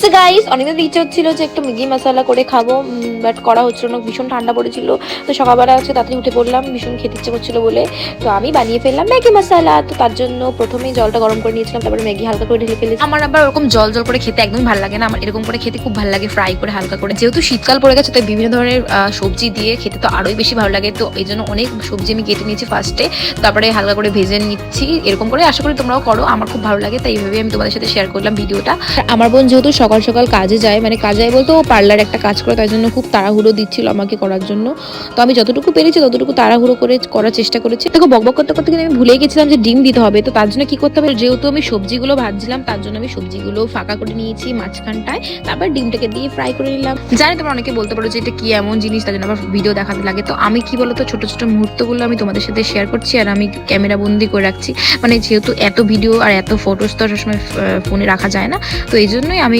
So guys, অনেকদিন ইচ্ছে হচ্ছিল যে একটু ম্যাগি মশলা করে খাবো, বাট করা হচ্ছিল না, ভীষণ ঠান্ডা পড়েছিল। তো সকালবেলা হচ্ছে তাড়াতাড়ি উঠে পড়লাম, ভীষণ খেতে ইচ্ছে করছিল বলে। তো আমি বানিয়ে ফেললাম ম্যাগি মশলা। তো তার জন্য প্রথমেই জলটা গরম করে নিয়েছিলাম, তারপরে ম্যাগি হালকা করে ঢেলে ফেলেছি। আমার আবার ওরকম জল জল করে খেতে একদম ভালো লাগে না, আমার এরকম করে খেতে খুব ভালো লাগে, ফ্রাই করে হালকা করে। যেহেতু শীতকাল পড়ে গেছে, তাই বিভিন্ন ধরনের সবজি দিয়ে খেতে তো আরোই বেশি ভালো লাগে। তো এই জন্য অনেক সবজি আমি কেটে নিয়েছি ফার্স্টে, তারপরে হালকা করে ভেজে নিচ্ছি। এরকম করে আশা করি তোমরাও করো, আমার খুব ভালো লাগে, তাই এইভাবে আমি তোমাদের সাথে শেয়ার করলাম ভিডিওটা। আমার বোন যেহেতু সকাল সকাল কাজে যায়, মানে কাজে যায় বলতে ও পার্লার একটা কাজ করে, তাই জন্য খুব তাড়াহুড়ো দিচ্ছিল আমাকে করার জন্য। তো আমি যতটুকু পেরেছি ততটুকু তাড়াহুড়ো করে করার চেষ্টা করেছি। দেখো, বকবক করতে করতে কিন্তু আমি ভুলে গেছিলাম যে ডিম দিতে হবে। তো তার জন্য কি করতে হবে, যেহেতু আমি সবজিগুলো ভাজছিলাম, তার জন্য আমি সবজিগুলো ফাঁকা করে নিয়েছি মাঝখানটায়, তারপর ডিমটাকে দিয়ে ফ্রাই করে নিলাম। জানি তোমরা অনেকে বলতে পারো যে এটা কি এমন জিনিস, তার জন্য আবার ভিডিও দেখাতে লাগে। তো আমি কি বলতো, ছোট ছোট মুহূর্তগুলো আমি তোমাদের সাথে শেয়ার করছি, আর আমি ক্যামেরা বন্দি করে রাখছি। মানে যেহেতু এত ভিডিও আর এত ফটোস তো সবসময় ফোনে রাখা যায় না, তো এই জন্যই আমি